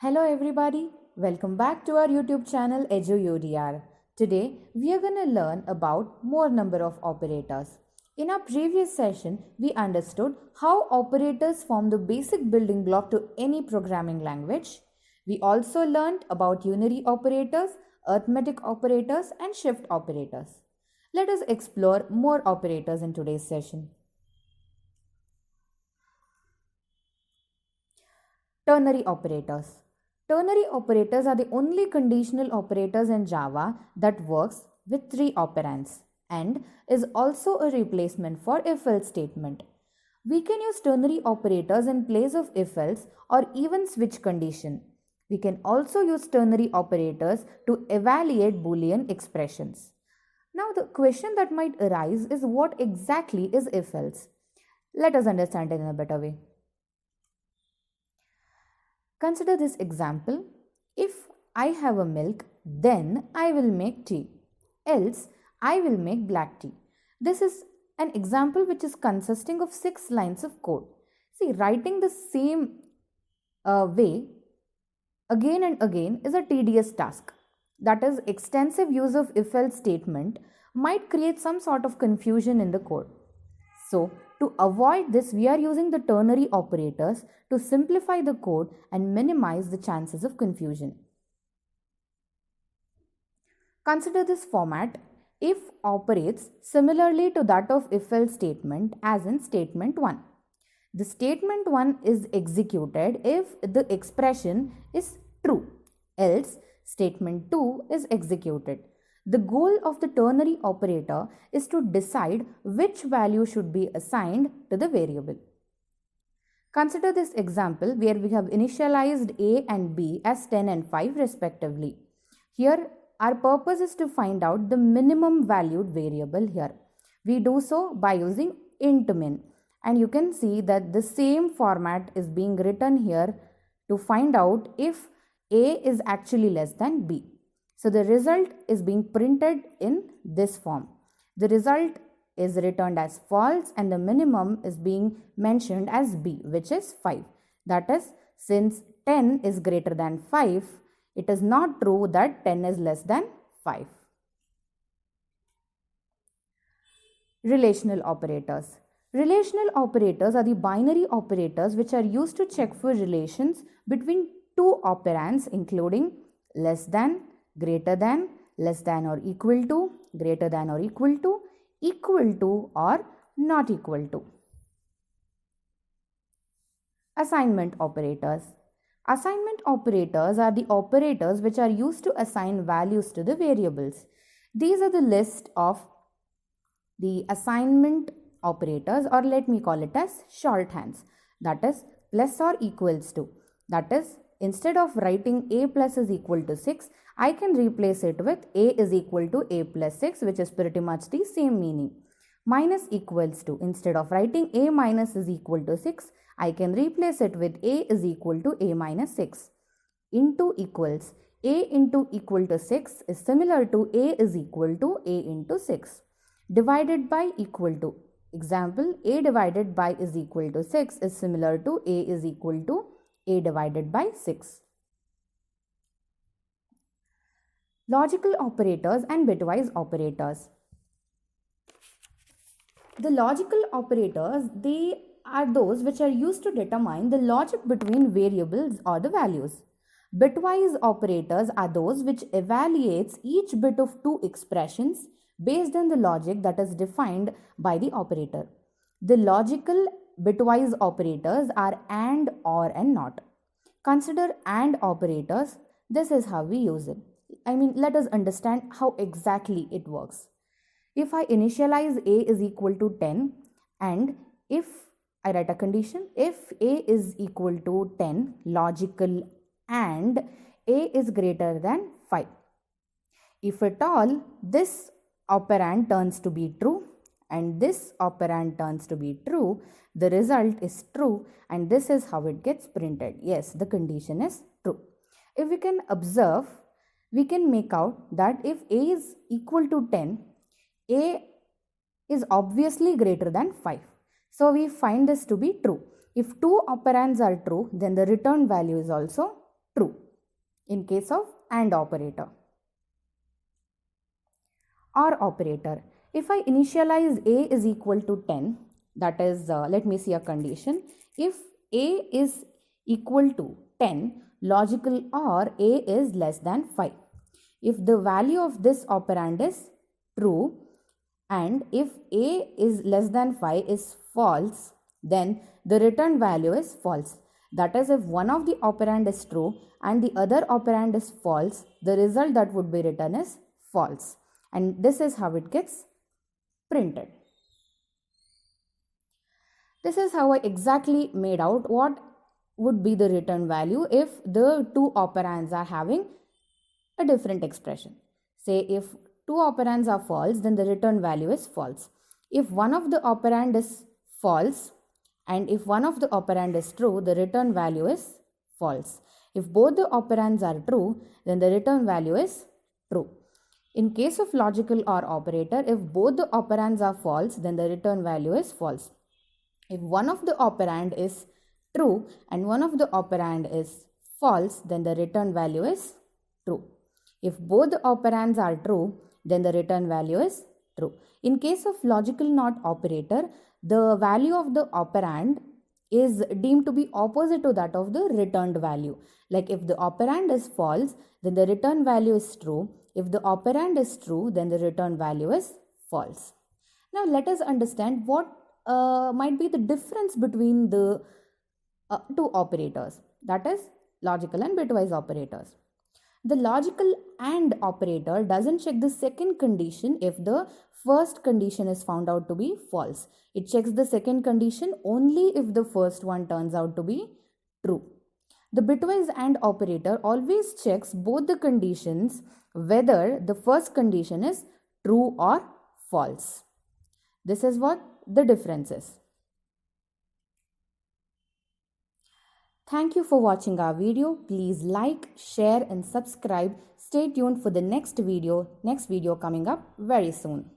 Hello everybody, welcome back to our YouTube channel EduUDR. Today we are going to learn about more number of operators. In our previous session, we understood how operators form the basic building block to any programming language. We also learned about unary operators, arithmetic operators and shift operators. Let us explore more operators in today's session. Ternary operators. Ternary operators are the only conditional operators in Java that works with three operands and is also a replacement for if-else statement. We can use ternary operators in place of if-else or even switch condition. We can also use ternary operators to evaluate Boolean expressions. Now the question that might arise is what exactly is if-else? Let us understand it in a better way. Consider this example. If I have a milk, then I will make tea. Else, I will make black tea. This is an example which is consisting of 6 lines of code. See, writing the same way again and again is a tedious task. That is, extensive use of if-else statement might create some sort of confusion in the code. So, to avoid this, we are using the ternary operators to simplify the code and minimize the chances of confusion. Consider this format. If operates similarly to that of if-else statement as in statement 1. The statement 1 is executed if the expression is true, else statement 2 is executed. The goal of the ternary operator is to decide which value should be assigned to the variable. Consider this example where we have initialized a and b as 10 and 5 respectively. Here our purpose is to find out the minimum valued variable here. We do so by using int min, and you can see that the same format is being written here to find out if a is actually less than b. So the result is being printed in this form. The result is returned as false and the minimum is being mentioned as b, which is 5. That is, since 10 is greater than 5, it is not true that 10 is less than 5. Relational operators. Relational operators are the binary operators which are used to check for relations between two operands including less than, greater than, less than or equal to, greater than or equal to or not equal to. Assignment operators. Assignment operators are the operators which are used to assign values to the variables. These are the list of the assignment operators, or let me call it as shorthands. That is plus or equals to. That is, instead of writing a plus is equal to 6, I can replace it with a is equal to a plus 6, which is pretty much the same meaning. Minus equals to. Instead of writing a minus is equal to 6, I can replace it with a is equal to a minus 6. Into equals. A into equal to 6 is similar to a is equal to a into 6. Divided by equal to. Example, a divided by is equal to 6 is similar to a is equal to a divided by 6. Logical operators and bitwise operators. The logical operators, they are those which are used to determine the logic between variables or the values. Bitwise operators are those which evaluates each bit of two expressions based on the logic that is defined by the operator. The logical bitwise operators are AND, OR and NOT. Consider AND operators. This is how we use it. Let us understand how exactly it works. If I initialize a is equal to 10 and if I write a condition, if a is equal to 10, logical and a is greater than 5. If at all this operand turns to be true and this operand turns to be true, the result is true and this is how it gets printed. Yes, the condition is true. If we can observe, we can make out that if a is equal to 10, a is obviously greater than 5. So we find this to be true. If two operands are true, then the return value is also true in case of AND operator. OR operator. If I initialize A is equal to 10, that is, let me see a condition. If A is equal to 10, logical OR A is less than 5. If the value of this operand is true and if A is less than 5 is false, then the return value is false. That is, if one of the operand is true and the other operand is false, the result that would be written is false. And this is how it gets printed. This is how I exactly made out what would be the return value if the two operands are having a different expression. Say if two operands are false, then the return value is false. If one of the operand is false and if one of the operand is true, the return value is false. If both the operands are true, then the return value is true. In case of logical OR operator, if both the operands are false, then the return value is false. If one of the operand is true and one of the operand is false, then the return value is true. If both the operands are true, then the return value is true. In case of logical NOT operator, the value of the operand is deemed to be opposite to that of the returned value. Like if the operand is false, then the return value is true. If the operand is true, then the return value is false. Now let us understand what might be the difference between the two operators, that is logical and bitwise operators. The logical AND operator doesn't check the second condition if the first condition is found out to be false. It checks the second condition only if the first one turns out to be true. The bitwise AND operator always checks both the conditions whether the first condition is true or false. This is what the difference is. Thank you for watching our video. Please like, share and subscribe. Stay tuned for the next video coming up very soon.